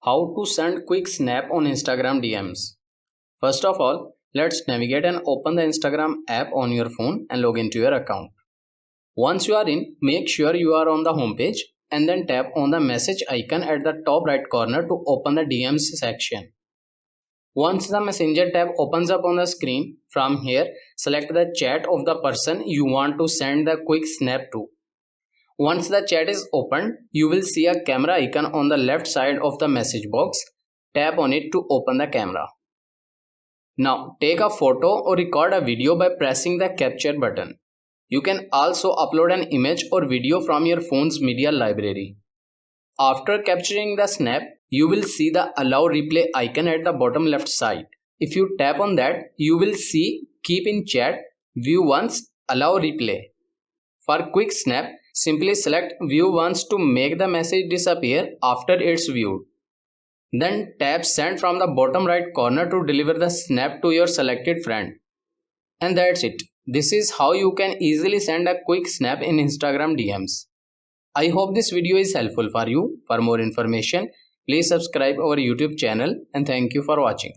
How to send quick snap on Instagram DMs. First of all, let's navigate and open the Instagram app on your phone and log into your account. Once you are in, make sure you are on the home page and then tap on the message icon at the top right corner to open the DMs section. Once the Messenger tab opens up on the screen, from here select the chat of the person you want to send the quick snap to. Once the chat is opened, you will see a camera icon on the left side of the message box. Tap on it to open the camera. Now take a photo or record a video by pressing the capture button. You can also upload an image or video from your phone's media library. After capturing the snap, you will see the allow replay icon at the bottom left side. If you tap on that, you will see keep in chat, view once, allow replay. For quick snap, simply select view once to make the message disappear after it's viewed. Then tap send from the bottom right corner to deliver the snap to your selected friend. And that's it. This is how you can easily send a quick snap in Instagram DMs. I hope this video is helpful for you. For more information, please subscribe our YouTube channel and thank you for watching.